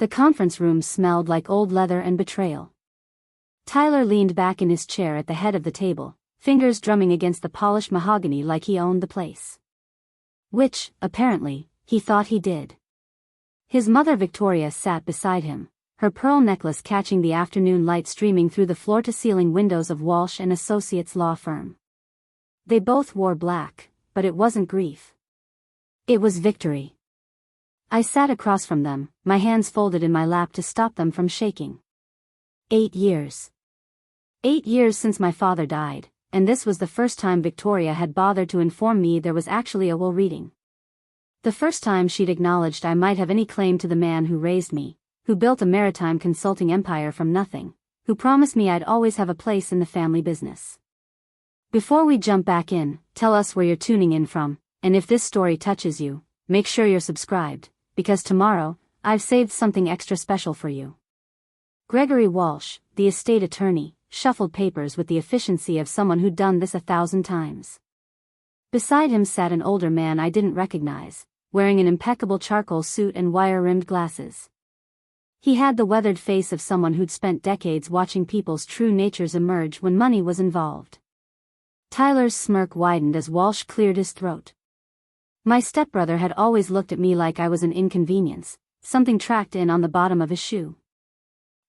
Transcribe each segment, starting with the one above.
The conference room smelled like old leather and betrayal. Tyler leaned back in his chair at the head of the table, fingers drumming against the polished mahogany like he owned the place. Which, apparently, he thought he did. His mother Victoria sat beside him, her pearl necklace catching the afternoon light streaming through the floor-to-ceiling windows of Walsh and Associates law firm. They both wore black, but it wasn't grief. It was victory. I sat across from them, my hands folded in my lap to stop them from shaking. 8 years. 8 years since my father died, and this was the first time Victoria had bothered to inform me there was actually a will reading. The first time she'd acknowledged I might have any claim to the man who raised me, who built a maritime consulting empire from nothing, who promised me I'd always have a place in the family business. Before we jump back in, tell us where you're tuning in from, and if this story touches you, make sure you're subscribed, because tomorrow, I've saved something extra special for you. Gregory Walsh, the estate attorney, shuffled papers with the efficiency of someone who'd done this 1,000 times. Beside him sat an older man I didn't recognize, wearing an impeccable charcoal suit and wire-rimmed glasses. He had the weathered face of someone who'd spent decades watching people's true natures emerge when money was involved. Tyler's smirk widened as Walsh cleared his throat. My stepbrother had always looked at me like I was an inconvenience, something tracked in on the bottom of his shoe.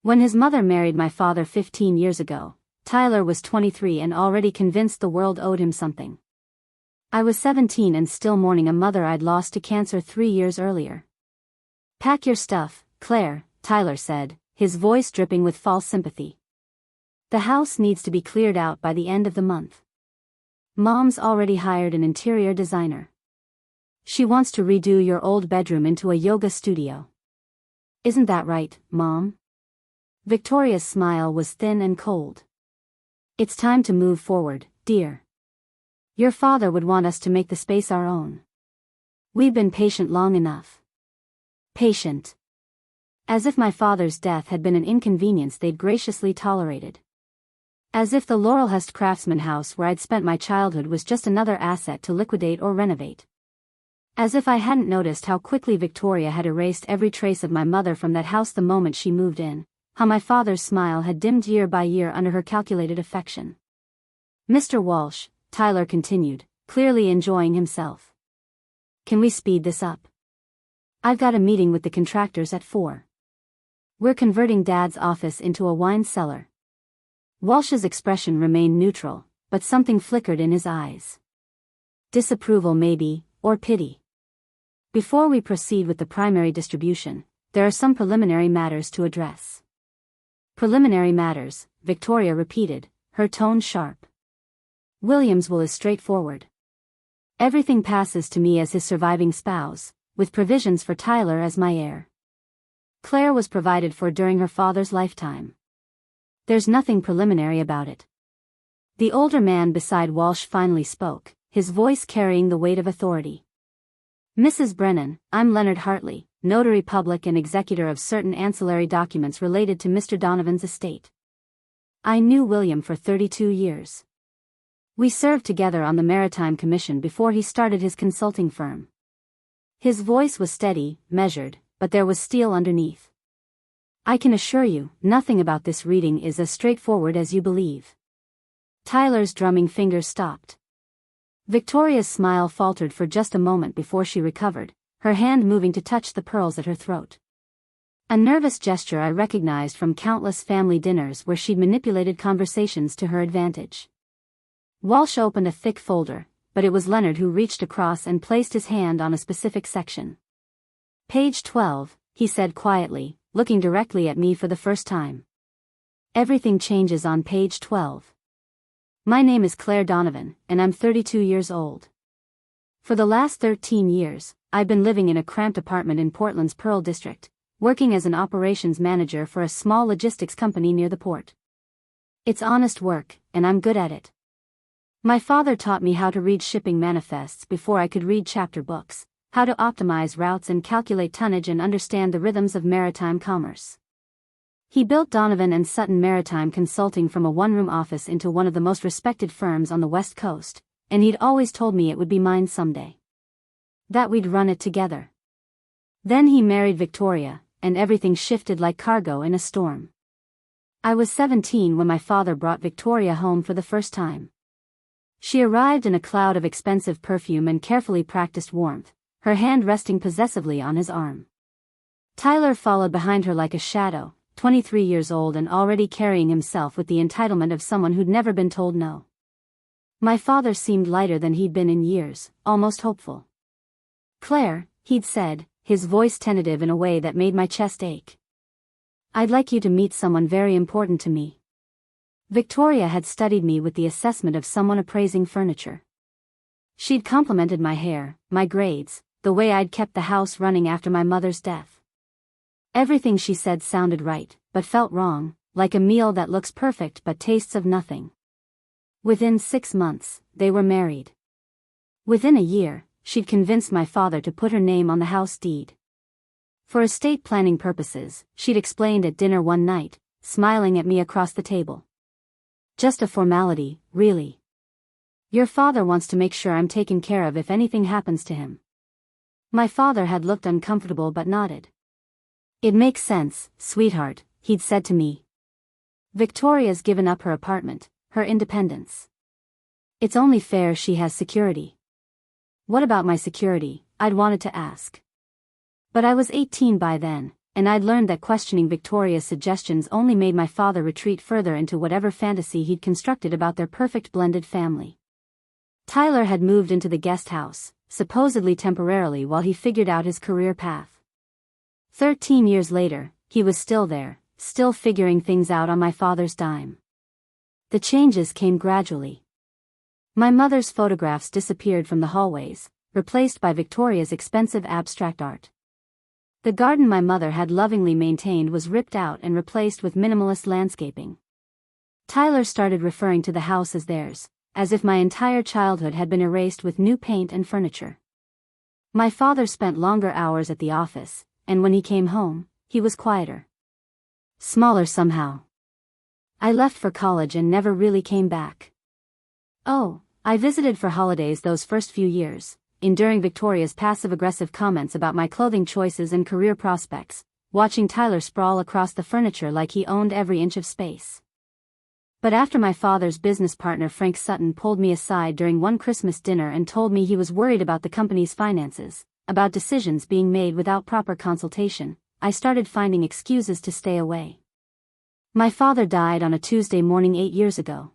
When his mother married my father 15 years ago, Tyler was 23 and already convinced the world owed him something. I was 17 and still mourning a mother I'd lost to cancer 3 years earlier. "Pack your stuff, Claire," Tyler said, his voice dripping with false sympathy. "The house needs to be cleared out by the end of the month. Mom's already hired an interior designer. She wants to redo your old bedroom into a yoga studio. Isn't that right, Mom?" Victoria's smile was thin and cold. "It's time to move forward, dear. Your father would want us to make the space our own. We've been patient long enough." Patient. As if my father's death had been an inconvenience they'd graciously tolerated. As if the Laurelhurst Craftsman house where I'd spent my childhood was just another asset to liquidate or renovate. As if I hadn't noticed how quickly Victoria had erased every trace of my mother from that house the moment she moved in, how my father's smile had dimmed year by year under her calculated affection. "Mr. Walsh," Tyler continued, clearly enjoying himself. "Can we speed this up? I've got a meeting with the contractors at 4. We're converting Dad's office into a wine cellar." Walsh's expression remained neutral, but something flickered in his eyes. Disapproval maybe, or pity. "Before we proceed with the primary distribution, there are some preliminary matters to address." "Preliminary matters," Victoria repeated, her tone sharp. "William's will is straightforward. Everything passes to me as his surviving spouse, with provisions for Tyler as my heir. Claire was provided for during her father's lifetime. There's nothing preliminary about it." The older man beside Walsh finally spoke, his voice carrying the weight of authority. "Mrs. Brennan, I'm Leonard Hartley, notary public and executor of certain ancillary documents related to Mr. Donovan's estate. I knew William for 32 years. We served together on the Maritime Commission before he started his consulting firm." His voice was steady, measured, but there was steel underneath. "I can assure you, nothing about this reading is as straightforward as you believe." Tyler's drumming fingers stopped. Victoria's smile faltered for just a moment before she recovered, her hand moving to touch the pearls at her throat. A nervous gesture I recognized from countless family dinners where she'd manipulated conversations to her advantage. Walsh opened a thick folder, but it was Leonard who reached across and placed his hand on a specific section. "Page 12, he said quietly, looking directly at me for the first time. "Everything changes on page 12. My name is Claire Donovan, and I'm 32 years old. For the last 13 years, I've been living in a cramped apartment in Portland's Pearl District, working as an operations manager for a small logistics company near the port. It's honest work, and I'm good at it. My father taught me how to read shipping manifests before I could read chapter books, how to optimize routes and calculate tonnage and understand the rhythms of maritime commerce. He built Donovan and Sutton Maritime Consulting from a one-room office into one of the most respected firms on the West Coast, and he'd always told me it would be mine someday. That we'd run it together. Then he married Victoria, and everything shifted like cargo in a storm. I was 17 when my father brought Victoria home for the first time. She arrived in a cloud of expensive perfume and carefully practiced warmth, her hand resting possessively on his arm. Tyler followed behind her like a shadow, 23 years old and already carrying himself with the entitlement of someone who'd never been told no. My father seemed lighter than he'd been in years, almost hopeful. "Claire," he'd said, his voice tentative in a way that made my chest ache. "I'd like you to meet someone very important to me." Victoria had studied me with the assessment of someone appraising furniture. She'd complimented my hair, my grades, the way I'd kept the house running after my mother's death. Everything she said sounded right, but felt wrong, like a meal that looks perfect but tastes of nothing. Within 6 months, they were married. Within a year, she'd convinced my father to put her name on the house deed. For estate planning purposes, she'd explained at dinner one night, smiling at me across the table. "Just a formality, really. Your father wants to make sure I'm taken care of if anything happens to him." My father had looked uncomfortable but nodded. "It makes sense, sweetheart," he'd said to me. "Victoria's given up her apartment, her independence. It's only fair she has security." What about my security, I'd wanted to ask. But I was 18 by then, and I'd learned that questioning Victoria's suggestions only made my father retreat further into whatever fantasy he'd constructed about their perfect blended family. Tyler had moved into the guest house, supposedly temporarily while he figured out his career path. 13 years later, he was still there, still figuring things out on my father's dime. The changes came gradually. My mother's photographs disappeared from the hallways, replaced by Victoria's expensive abstract art. The garden my mother had lovingly maintained was ripped out and replaced with minimalist landscaping. Tyler started referring to the house as theirs, as if my entire childhood had been erased with new paint and furniture. My father spent longer hours at the office, and when he came home, he was quieter. Smaller somehow. I left for college and never really came back. Oh, I visited for holidays those first few years, enduring Victoria's passive-aggressive comments about my clothing choices and career prospects, watching Tyler sprawl across the furniture like he owned every inch of space. But after my father's business partner Frank Sutton pulled me aside during one Christmas dinner and told me he was worried about the company's finances, about decisions being made without proper consultation, I started finding excuses to stay away. My father died on a Tuesday morning 8 years ago.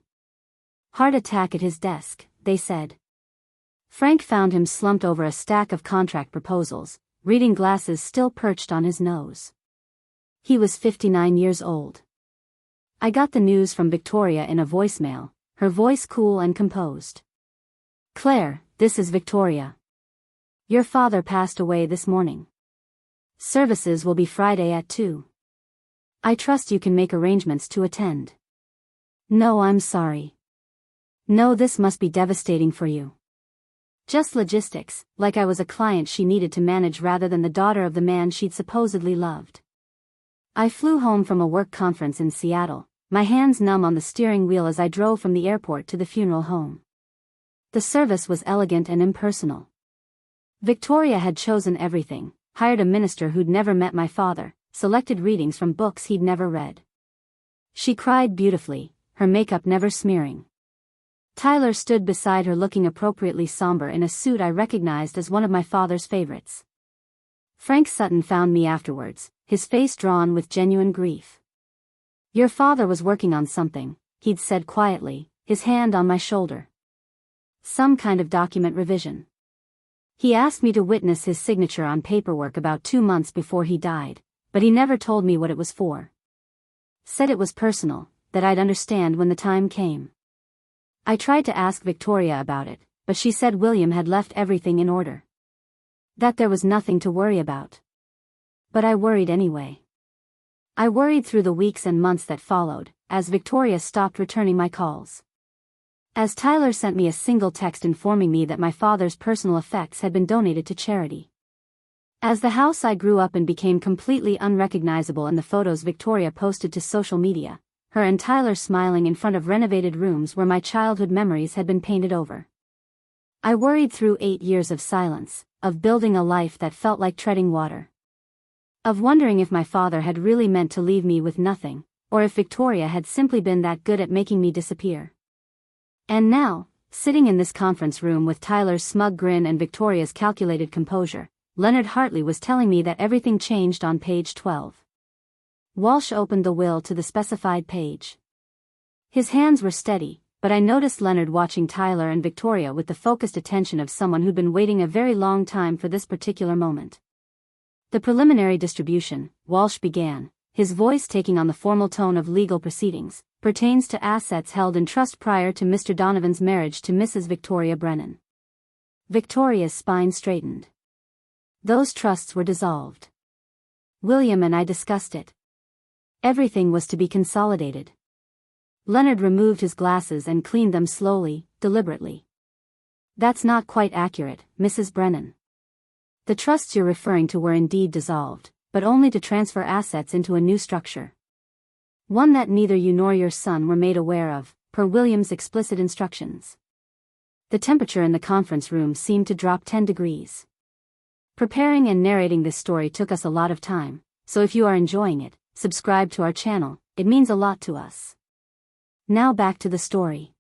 Heart attack at his desk, they said. Frank found him slumped over a stack of contract proposals, reading glasses still perched on his nose. He was 59 years old. I got the news from Victoria in a voicemail, her voice cool and composed. "Claire, this is Victoria. Your father passed away this morning. Services will be Friday at 2. I trust you can make arrangements to attend." "No, I'm sorry. No, this must be devastating for you." Just logistics, like I was a client she needed to manage rather than the daughter of the man she'd supposedly loved. I flew home from a work conference in Seattle, my hands numb on the steering wheel as I drove from the airport to the funeral home. The service was elegant and impersonal. Victoria had chosen everything, hired a minister who'd never met my father, selected readings from books he'd never read. She cried beautifully, her makeup never smearing. Tyler stood beside her looking appropriately somber in a suit I recognized as one of my father's favorites. Frank Sutton found me afterwards, his face drawn with genuine grief. "Your father was working on something," he'd said quietly, his hand on my shoulder. "Some kind of document revision. He asked me to witness his signature on paperwork about 2 months before he died, but he never told me what it was for. Said it was personal, that I'd understand when the time came." I tried to ask Victoria about it, but she said William had left everything in order. That there was nothing to worry about. But I worried anyway. I worried through the weeks and months that followed, as Victoria stopped returning my calls. As Tyler sent me a single text informing me that my father's personal effects had been donated to charity. As the house I grew up in became completely unrecognizable in the photos Victoria posted to social media, her and Tyler smiling in front of renovated rooms where my childhood memories had been painted over. I worried through 8 years of silence, of building a life that felt like treading water. Of wondering if my father had really meant to leave me with nothing, or if Victoria had simply been that good at making me disappear. And now, sitting in this conference room with Tyler's smug grin and Victoria's calculated composure, Leonard Hartley was telling me that everything changed on page 12. Walsh opened the will to the specified page. His hands were steady, but I noticed Leonard watching Tyler and Victoria with the focused attention of someone who'd been waiting a very long time for this particular moment. The preliminary distribution, Walsh began, his voice taking on the formal tone of legal proceedings, pertains to assets held in trust prior to Mr. Donovan's marriage to Mrs. Victoria Brennan. Victoria's spine straightened. Those trusts were dissolved. William and I discussed it. Everything was to be consolidated. Leonard removed his glasses and cleaned them slowly, deliberately. That's not quite accurate, Mrs. Brennan. The trusts you're referring to were indeed dissolved, but only to transfer assets into a new structure. One that neither you nor your son were made aware of, per William's explicit instructions. The temperature in the conference room seemed to drop 10 degrees. Preparing and narrating this story took us a lot of time, so if you are enjoying it, subscribe to our channel, it means a lot to us. Now back to the story.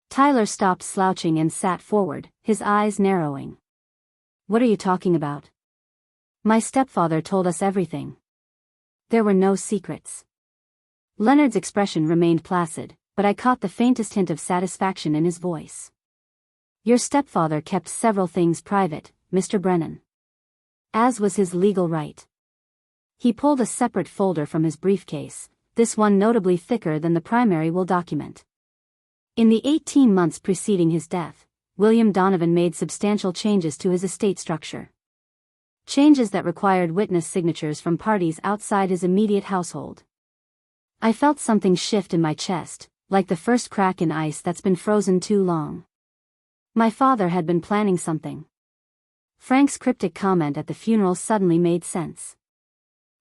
Tyler stopped slouching and sat forward, his eyes narrowing. What are you talking about? My stepfather told us everything. There were no secrets. Leonard's expression remained placid, but I caught the faintest hint of satisfaction in his voice. Your stepfather kept several things private, Mr. Brennan. As was his legal right. He pulled a separate folder from his briefcase, this one notably thicker than the primary will document. In the 18 months preceding his death, William Donovan made substantial changes to his estate structure. Changes that required witness signatures from parties outside his immediate household. I felt something shift in my chest, like the first crack in ice that's been frozen too long. My father had been planning something. Frank's cryptic comment at the funeral suddenly made sense.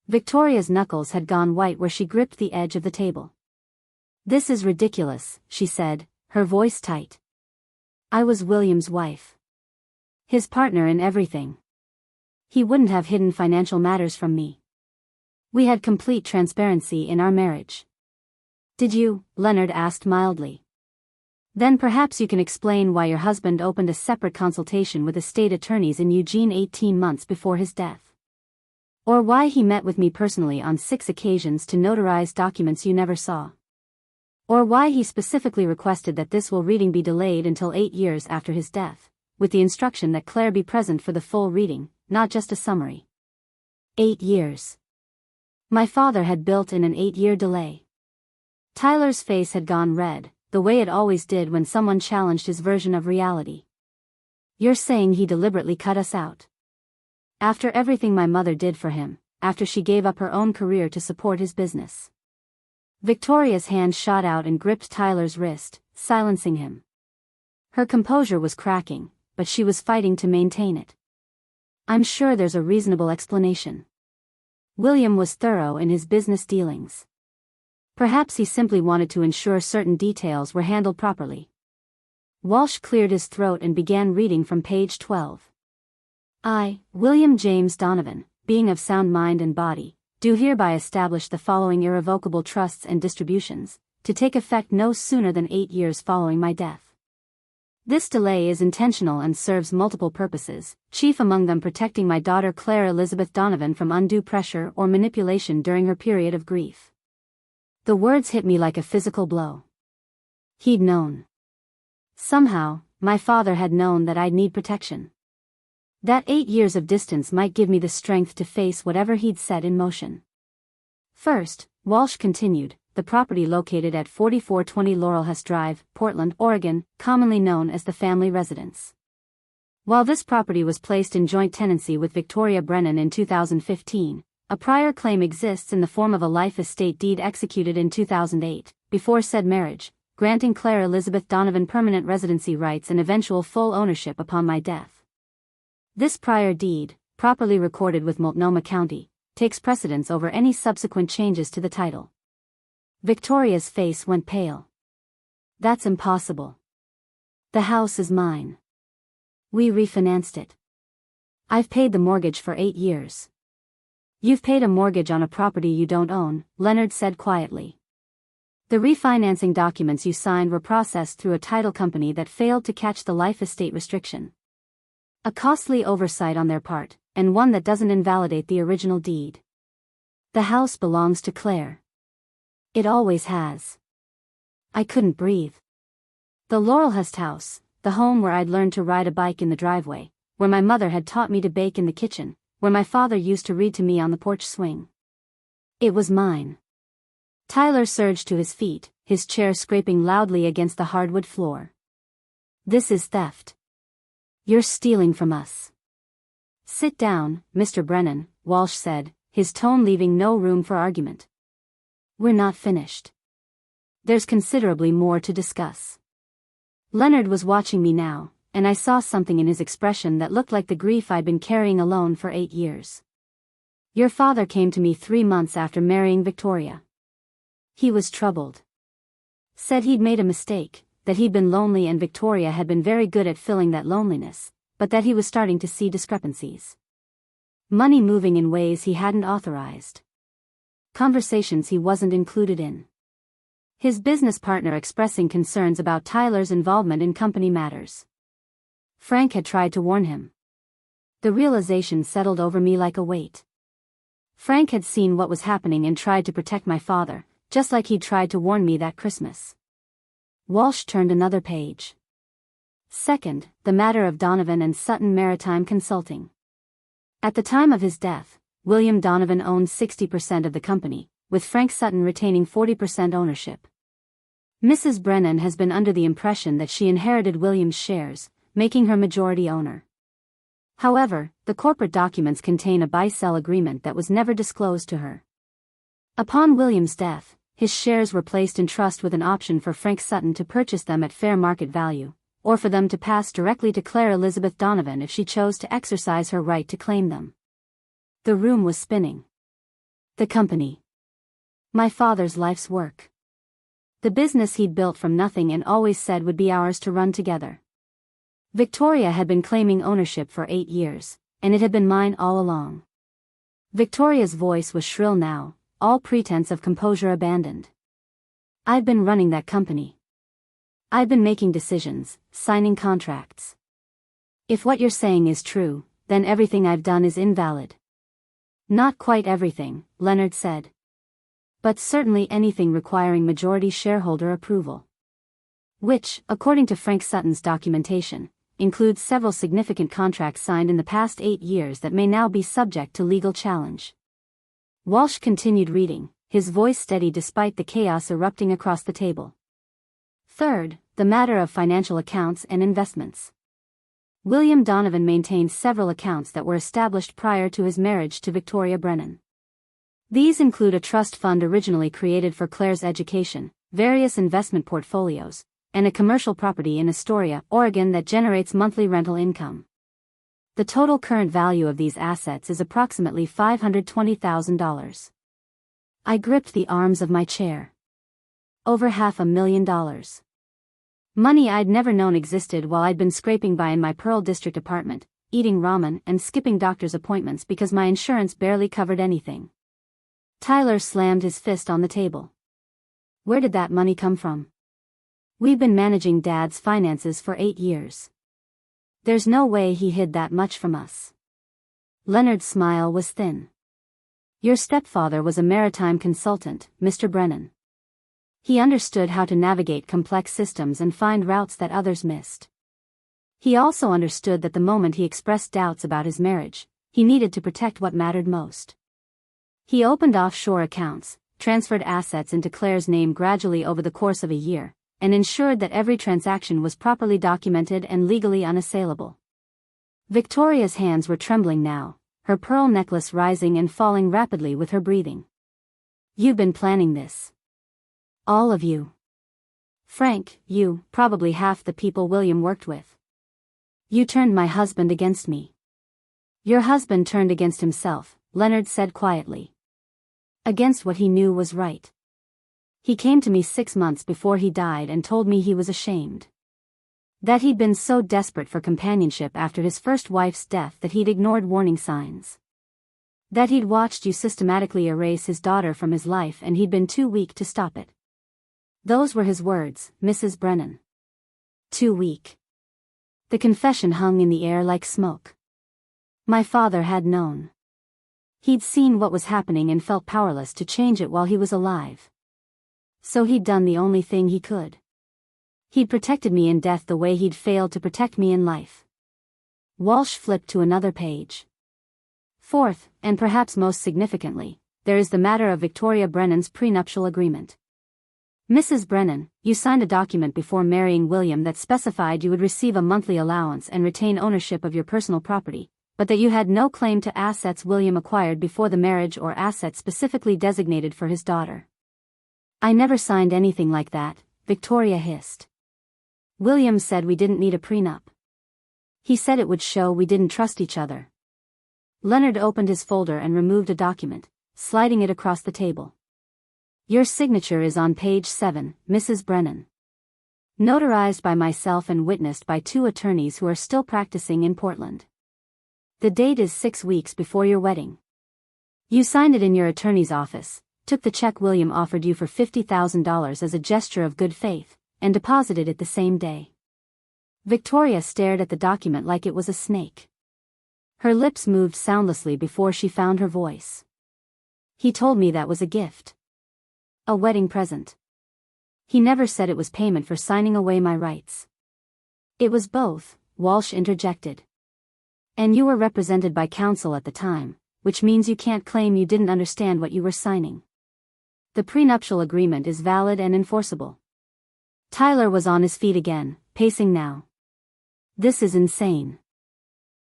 Victoria's knuckles had gone white where she gripped the edge of the table. This is ridiculous, she said, her voice tight. I was William's wife. His partner in everything. He wouldn't have hidden financial matters from me. We had complete transparency in our marriage. Did you? Leonard asked mildly. Then perhaps you can explain why your husband opened a separate consultation with estate attorneys in Eugene 18 months before his death. Or why he met with me personally on 6 occasions to notarize documents you never saw. Or why he specifically requested that this will reading be delayed until 8 years after his death, with the instruction that Claire be present for the full reading, not just a summary. 8 years. My father had built in an 8-year delay. Tyler's face had gone red, the way it always did when someone challenged his version of reality. You're saying he deliberately cut us out? After everything my mother did for him, after she gave up her own career to support his business. Victoria's hand shot out and gripped Tyler's wrist, silencing him. Her composure was cracking, but she was fighting to maintain it. I'm sure there's a reasonable explanation. William was thorough in his business dealings. Perhaps he simply wanted to ensure certain details were handled properly. Walsh cleared his throat and began reading from page 12. I, William James Donovan, being of sound mind and body, do hereby establish the following irrevocable trusts and distributions, to take effect no sooner than 8 years following my death. This delay is intentional and serves multiple purposes, chief among them protecting my daughter Claire Elizabeth Donovan from undue pressure or manipulation during her period of grief. The words hit me like a physical blow. He'd known. Somehow, my father had known that I'd need protection. That 8 years of distance might give me the strength to face whatever he'd set in motion. First, Walsh continued, the property located at 4420 Laurelhurst Drive, Portland, Oregon, commonly known as the family residence. While this property was placed in joint tenancy with Victoria Brennan in 2015, a prior claim exists in the form of a life estate deed executed in 2008, before said marriage, granting Claire Elizabeth Donovan permanent residency rights and eventual full ownership upon my death. This prior deed, properly recorded with Multnomah County, takes precedence over any subsequent changes to the title. Victoria's face went pale. That's impossible. The house is mine. We refinanced it. I've paid the mortgage for 8 years. You've paid a mortgage on a property you don't own, Leonard said quietly. The refinancing documents you signed were processed through a title company that failed to catch the life estate restriction. A costly oversight on their part, and one that doesn't invalidate the original deed. The house belongs to Claire. It always has. I couldn't breathe. The Laurelhurst house, the home where I'd learned to ride a bike in the driveway, where my mother had taught me to bake in the kitchen, where my father used to read to me on the porch swing. It was mine. Tyler surged to his feet, his chair scraping loudly against the hardwood floor. This is theft. You're stealing from us. Sit down, Mr. Brennan, Walsh said, his tone leaving no room for argument. We're not finished. There's considerably more to discuss. Leonard was watching me now, and I saw something in his expression that looked like the grief I'd been carrying alone for 8 years. Your father came to me 3 months after marrying Victoria. He was troubled. Said he'd made a mistake, that he'd been lonely and Victoria had been very good at filling that loneliness, but that he was starting to see discrepancies. Money moving in ways he hadn't authorized. Conversations he wasn't included in. His business partner expressing concerns about Tyler's involvement in company matters. Frank had tried to warn him. The realization settled over me like a weight. Frank had seen what was happening and tried to protect my father, just like he'd tried to warn me that Christmas. Walsh turned another page. Second, the matter of Donovan and Sutton Maritime Consulting. At the time of his death, William Donovan owned 60% of the company, with Frank Sutton retaining 40% ownership. Mrs. Brennan has been under the impression that she inherited William's shares, making her majority owner. However, the corporate documents contain a buy-sell agreement that was never disclosed to her. Upon William's death, his shares were placed in trust with an option for Frank Sutton to purchase them at fair market value, or for them to pass directly to Claire Elizabeth Donovan if she chose to exercise her right to claim them. The room was spinning. The company. My father's life's work. The business he'd built from nothing and always said would be ours to run together. Victoria had been claiming ownership for 8 years, and it had been mine all along. Victoria's voice was shrill now, all pretense of composure abandoned. I've been running that company. I've been making decisions, signing contracts. If what you're saying is true, then everything I've done is invalid. Not quite everything, Leonard said. But certainly anything requiring majority shareholder approval. Which, according to Frank Sutton's documentation, includes several significant contracts signed in the past 8 years that may now be subject to legal challenge. Walsh continued reading, his voice steady despite the chaos erupting across the table. Third, the matter of financial accounts and investments. William Donovan maintained several accounts that were established prior to his marriage to Victoria Brennan. These include a trust fund originally created for Claire's education, various investment portfolios, and a commercial property in Astoria, Oregon that generates monthly rental income. The total current value of these assets is approximately $520,000. I gripped the arms of my chair. Over $500,000. Money I'd never known existed while I'd been scraping by in my Pearl District apartment, eating ramen and skipping doctor's appointments because my insurance barely covered anything. Tyler slammed his fist on the table. Where did that money come from? We've been managing Dad's finances for 8 years. There's no way he hid that much from us. Leonard's smile was thin. Your stepfather was a maritime consultant, Mr. Brennan. He understood how to navigate complex systems and find routes that others missed. He also understood that the moment he expressed doubts about his marriage, he needed to protect what mattered most. He opened offshore accounts, transferred assets into Claire's name gradually over the course of a year, and ensured that every transaction was properly documented and legally unassailable. Victoria's hands were trembling now, her pearl necklace rising and falling rapidly with her breathing. You've been planning this. All of you. Frank, you, probably half the people William worked with. You turned my husband against me. Your husband turned against himself, Leonard said quietly. Against what he knew was right. He came to me 6 months before he died and told me he was ashamed. That he'd been so desperate for companionship after his first wife's death that he'd ignored warning signs. That he'd watched you systematically erase his daughter from his life and he'd been too weak to stop it. Those were his words, Mrs. Brennan. Too weak. The confession hung in the air like smoke. My father had known. He'd seen what was happening and felt powerless to change it while he was alive. So he'd done the only thing he could. He'd protected me in death the way he'd failed to protect me in life. Walsh flipped to another page. Fourth, and perhaps most significantly, there is the matter of Victoria Brennan's prenuptial agreement. Mrs. Brennan, you signed a document before marrying William that specified you would receive a monthly allowance and retain ownership of your personal property, but that you had no claim to assets William acquired before the marriage or assets specifically designated for his daughter. I never signed anything like that, Victoria hissed. William said we didn't need a prenup. He said it would show we didn't trust each other. Leonard opened his folder and removed a document, sliding it across the table. Your signature is on page 7, Mrs. Brennan. Notarized by myself and witnessed by 2 attorneys who are still practicing in Portland. The date is 6 weeks before your wedding. You signed it in your attorney's office, took the check William offered you for $50,000 as a gesture of good faith, and deposited it the same day. Victoria stared at the document like it was a snake. Her lips moved soundlessly before she found her voice. He told me that was a gift. A wedding present. He never said it was payment for signing away my rights. It was both, Walsh interjected. And you were represented by counsel at the time, which means you can't claim you didn't understand what you were signing. The prenuptial agreement is valid and enforceable. Tyler was on his feet again, pacing now. This is insane.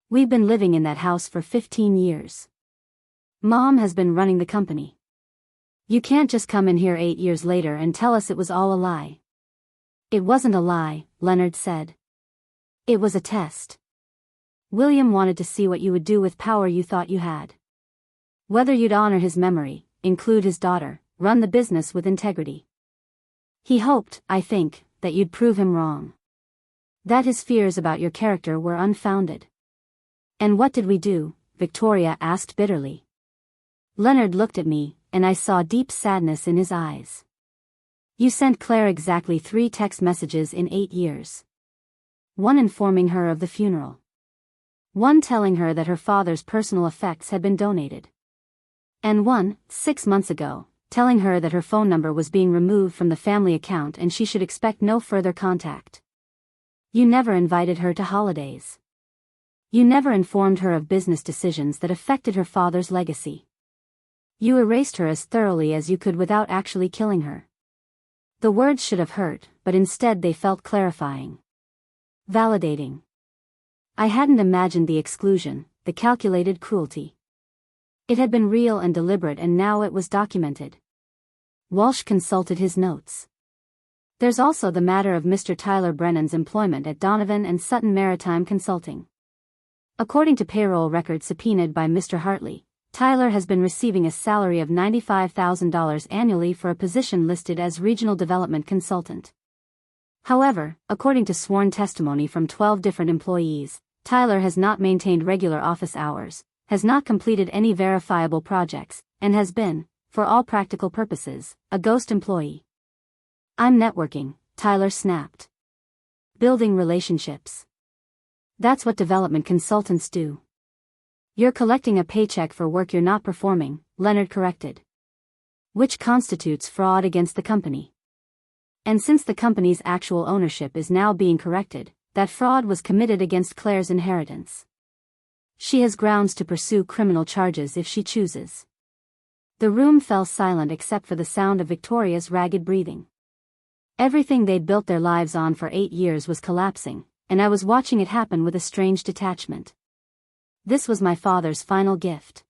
We've been living in that house for 15 years. Mom has been running the company. You can't just come in here 8 years later and tell us it was all a lie. It wasn't a lie, Leonard said. It was a test. William wanted to see what you would do with power you thought you had. Whether you'd honor his memory, include his daughter, run the business with integrity. He hoped, I think, that you'd prove him wrong. That his fears about your character were unfounded. And what did we do? Victoria asked bitterly. Leonard looked at me, and I saw deep sadness in his eyes. You sent Claire exactly 3 text messages in 8 years. One informing her of the funeral. One telling her that her father's personal effects had been donated. And one, 6 months ago, telling her that her phone number was being removed from the family account and she should expect no further contact. You never invited her to holidays. You never informed her of business decisions that affected her father's legacy. You erased her as thoroughly as you could without actually killing her. The words should have hurt, but instead they felt clarifying. Validating. I hadn't imagined the exclusion, the calculated cruelty. It had been real and deliberate and now it was documented. Walsh consulted his notes. There's also the matter of Mr. Tyler Brennan's employment at Donovan and Sutton Maritime Consulting. According to payroll records subpoenaed by Mr. Hartley, Tyler has been receiving a salary of $95,000 annually for a position listed as Regional Development Consultant. However, according to sworn testimony from 12 different employees, Tyler has not maintained regular office hours, has not completed any verifiable projects, and has been, for all practical purposes, a ghost employee. I'm networking, Tyler snapped. Building relationships. That's what development consultants do. You're collecting a paycheck for work you're not performing, Leonard corrected. Which constitutes fraud against the company. And since the company's actual ownership is now being corrected, that fraud was committed against Claire's inheritance. She has grounds to pursue criminal charges if she chooses. The room fell silent except for the sound of Victoria's ragged breathing. Everything they'd built their lives on for 8 years was collapsing, and I was watching it happen with a strange detachment. This was my father's final gift.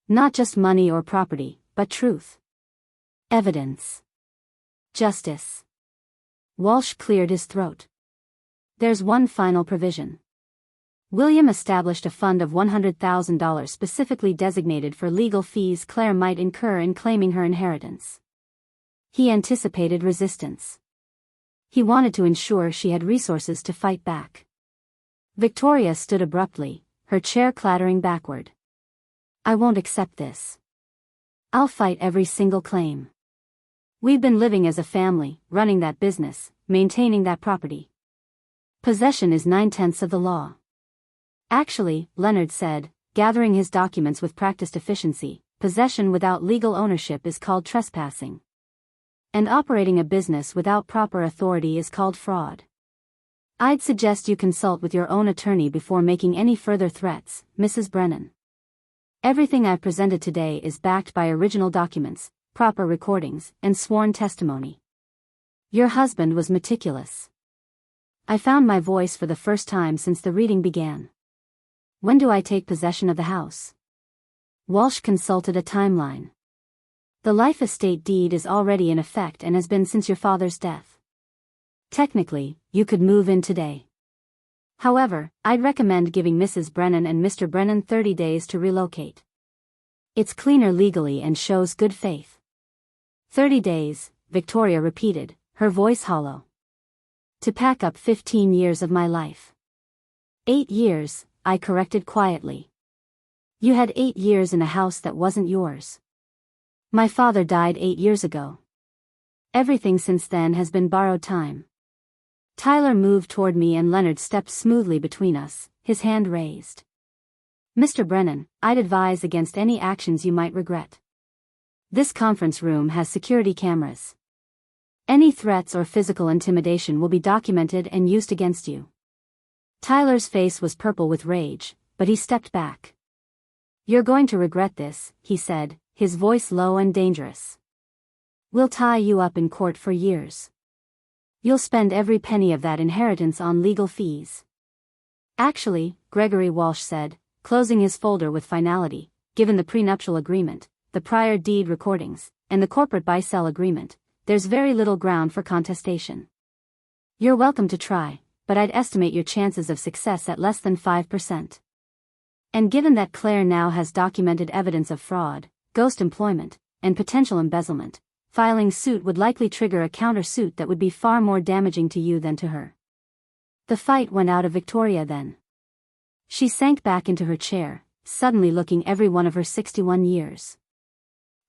Not just money or property, but truth. Evidence. Justice. Walsh cleared his throat. There's one final provision. William established a fund of $100,000 specifically designated for legal fees Claire might incur in claiming her inheritance. He anticipated resistance. He wanted to ensure she had resources to fight back. Victoria stood abruptly, her chair clattering backward. I won't accept this. I'll fight every single claim. We've been living as a family, running that business, maintaining that property. Possession is 9/10 of the law. Actually, Leonard said, gathering his documents with practiced efficiency, possession without legal ownership is called trespassing. And operating a business without proper authority is called fraud. I'd suggest you consult with your own attorney before making any further threats, Mrs. Brennan. Everything I've presented today is backed by original documents, proper recordings, and sworn testimony. Your husband was meticulous. I found my voice for the first time since the reading began. When do I take possession of the house? Walsh consulted a timeline. The life estate deed is already in effect and has been since your father's death. Technically, you could move in today. However, I'd recommend giving Mrs. Brennan and Mr. Brennan 30 days to relocate. It's cleaner legally and shows good faith. 30 days, Victoria repeated, her voice hollow. To pack up 15 years of my life. 8 years, I corrected quietly. You had 8 years in a house that wasn't yours. My father died 8 years ago. Everything since then has been borrowed time. Tyler moved toward me and Leonard stepped smoothly between us, his hand raised. Mr. Brennan, I'd advise against any actions you might regret. This conference room has security cameras. Any threats or physical intimidation will be documented and used against you. Tyler's face was purple with rage, but he stepped back. You're going to regret this, he said, his voice low and dangerous. We'll tie you up in court for years. You'll spend every penny of that inheritance on legal fees. Actually, Gregory Walsh said, closing his folder with finality, given the prenuptial agreement, the prior deed recordings, and the corporate buy-sell agreement, there's very little ground for contestation. You're welcome to try, but I'd estimate your chances of success at less than 5%. And given that Claire now has documented evidence of fraud, ghost employment, and potential embezzlement, filing suit would likely trigger a countersuit that would be far more damaging to you than to her. The fight went out of Victoria then. She sank back into her chair, suddenly looking every one of her 61 years.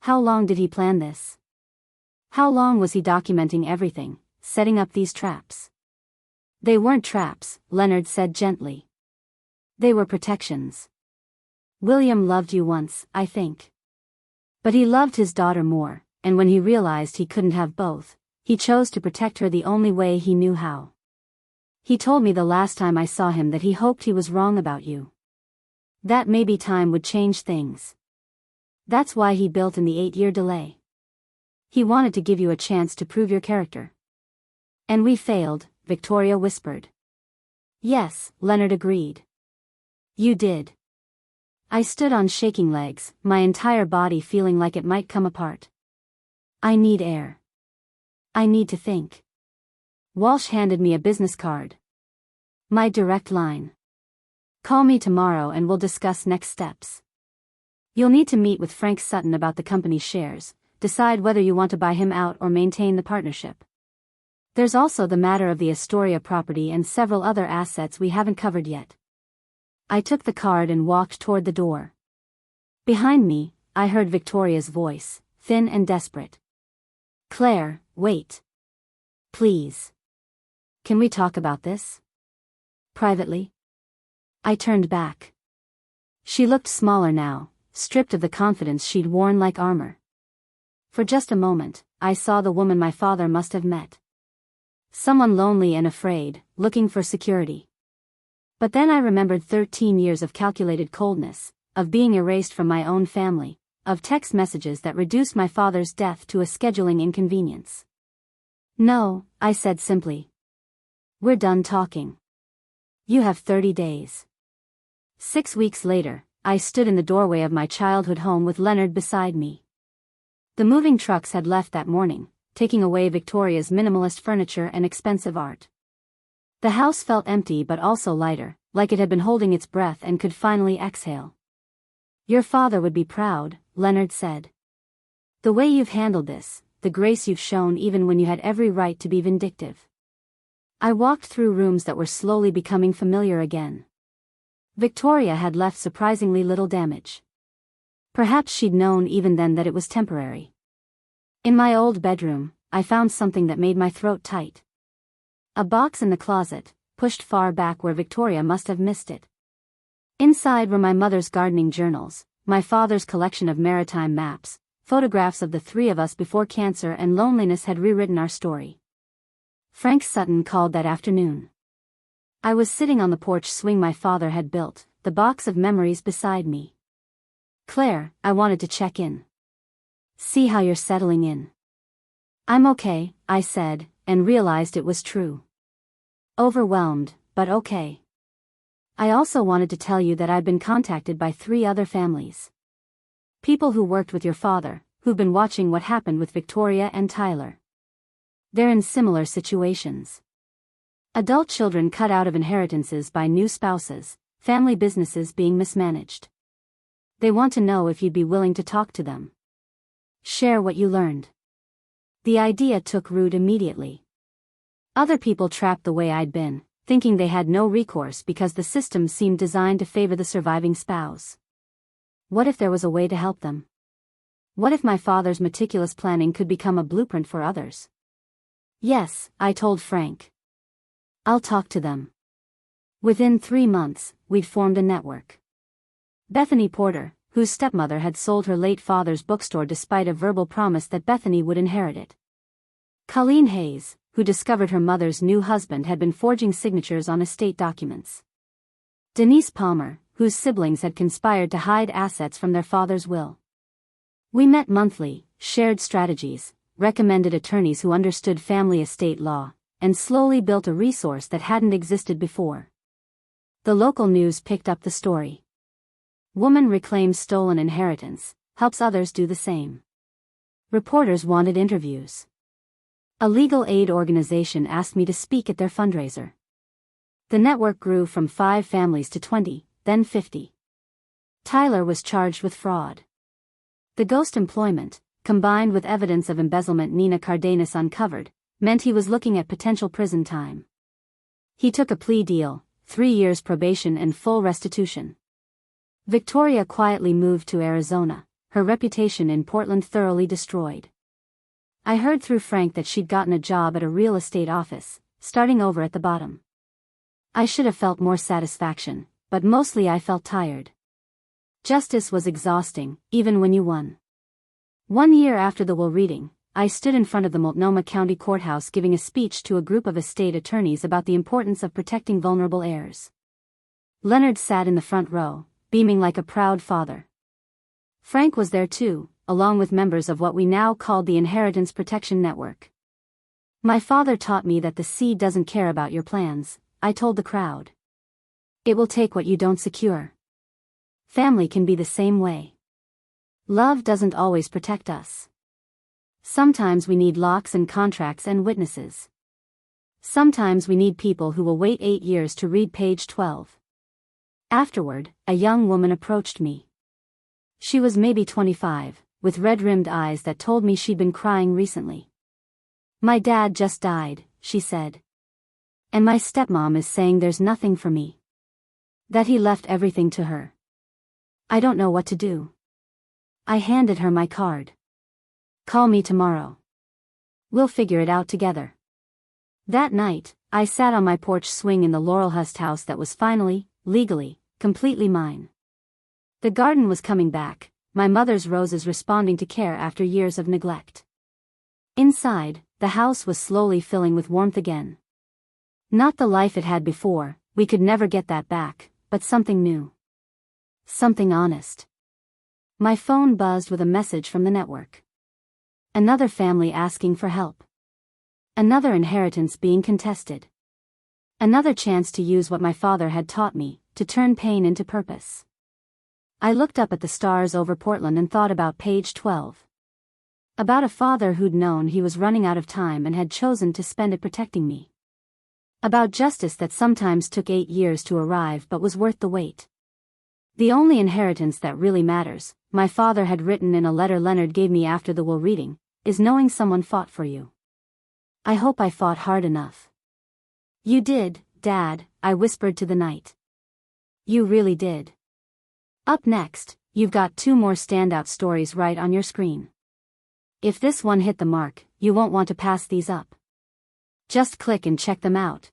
How long did he plan this? How long was he documenting everything, setting up these traps? They weren't traps, Leonard said gently. They were protections. William loved you once, I think. But he loved his daughter more, and when he realized he couldn't have both, he chose to protect her the only way he knew how. He told me the last time I saw him that he hoped he was wrong about you. That maybe time would change things. That's why he built in the 8-year delay. He wanted to give you a chance to prove your character. And we failed, Victoria whispered. Yes, Leonard agreed. You did. I stood on shaking legs, my entire body feeling like it might come apart. I need air. I need to think. Walsh handed me a business card. My direct line. Call me tomorrow and we'll discuss next steps. You'll need to meet with Frank Sutton about the company's shares, decide whether you want to buy him out or maintain the partnership. There's also the matter of the Astoria property and several other assets we haven't covered yet. I took the card and walked toward the door. Behind me, I heard Victoria's voice, thin and desperate. Claire, wait. Please. Can we talk about this? Privately? I turned back. She looked smaller now, stripped of the confidence she'd worn like armor. For just a moment, I saw the woman my father must have met. Someone lonely and afraid, looking for security. But then I remembered 13 years of calculated coldness, of being erased from my own family, of text messages that reduced my father's death to a scheduling inconvenience. No, I said simply. We're done talking. You have 30 days. 6 weeks later, I stood in the doorway of my childhood home with Leonard beside me. The moving trucks had left that morning, taking away Victoria's minimalist furniture and expensive art. The house felt empty but also lighter, like it had been holding its breath and could finally exhale. Your father would be proud, Leonard said. The way you've handled this, the grace you've shown even when you had every right to be vindictive. I walked through rooms that were slowly becoming familiar again. Victoria had left surprisingly little damage. Perhaps she'd known even then that it was temporary. In my old bedroom, I found something that made my throat tight. A box in the closet, pushed far back where Victoria must have missed it. Inside were my mother's gardening journals, my father's collection of maritime maps, photographs of the three of us before cancer and loneliness had rewritten our story. Frank Sutton called that afternoon. I was sitting on the porch swing my father had built, the box of memories beside me. "Claire, I wanted to check in. See how you're settling in." "I'm okay," I said, and realized it was true. Overwhelmed, but okay. "I also wanted to tell you that I've been contacted by 3 other families. People who worked with your father, who've been watching what happened with Victoria and Tyler. They're in similar situations. Adult children cut out of inheritances by new spouses, family businesses being mismanaged. They want to know if you'd be willing to talk to them. Share what you learned." The idea took root immediately. Other people trapped the way I'd been, thinking they had no recourse because the system seemed designed to favor the surviving spouse. What if there was a way to help them? What if my father's meticulous planning could become a blueprint for others? "Yes," I told Frank. "I'll talk to them." Within 3 months, we'd formed a network. Bethany Porter, whose stepmother had sold her late father's bookstore despite a verbal promise that Bethany would inherit it. Colleen Hayes, who discovered her mother's new husband had been forging signatures on estate documents. Denise Palmer, whose siblings had conspired to hide assets from their father's will. We met monthly, shared strategies, recommended attorneys who understood family estate law, and slowly built a resource that hadn't existed before. The local news picked up the story. Woman reclaims stolen inheritance, helps others do the same. Reporters wanted interviews. A legal aid organization asked me to speak at their fundraiser. The network grew from 5 families to 20, then 50. Tyler was charged with fraud. The ghost employment, combined with evidence of embezzlement Nina Cardenas uncovered, meant he was looking at potential prison time. He took a plea deal, 3 years probation and full restitution. Victoria quietly moved to Arizona, her reputation in Portland thoroughly destroyed. I heard through Frank that she'd gotten a job at a real estate office, starting over at the bottom. I should have felt more satisfaction, but mostly I felt tired. Justice was exhausting, even when you won. 1 year after the will reading, I stood in front of the Multnomah County Courthouse giving a speech to a group of estate attorneys about the importance of protecting vulnerable heirs. Leonard sat in the front row, beaming like a proud father. Frank was there too, along with members of what we now called the Inheritance Protection Network. "My father taught me that the seed doesn't care about your plans," I told the crowd. "It will take what you don't secure." Family can be the same way. Love doesn't always protect us. Sometimes we need locks and contracts and witnesses. Sometimes we need people who will wait 8 years to read page 12. Afterward, a young woman approached me. She was maybe 25, with red-rimmed eyes that told me she'd been crying recently. "My dad just died," she said. "And my stepmom is saying there's nothing for me. That he left everything to her. I don't know what to do." I handed her my card. "Call me tomorrow. We'll figure it out together." That night, I sat on my porch swing in the Laurelhurst house that was finally, legally, completely mine. The garden was coming back, my mother's roses responding to care after years of neglect. Inside, the house was slowly filling with warmth again. Not the life it had before, we could never get that back, but something new. Something honest. My phone buzzed with a message from the network. Another family asking for help. Another inheritance being contested. Another chance to use what my father had taught me, to turn pain into purpose. I looked up at the stars over Portland and thought about page 12. About a father who'd known he was running out of time and had chosen to spend it protecting me. About justice that sometimes took 8 years to arrive but was worth the wait. The only inheritance that really matters, my father had written in a letter Leonard gave me after the will reading, is knowing someone fought for you. I hope I fought hard enough. "You did, Dad," I whispered to the night. "You really did." Up next, you've got 2 more standout stories right on your screen. If this one hit the mark, you won't want to pass these up. Just click and check them out.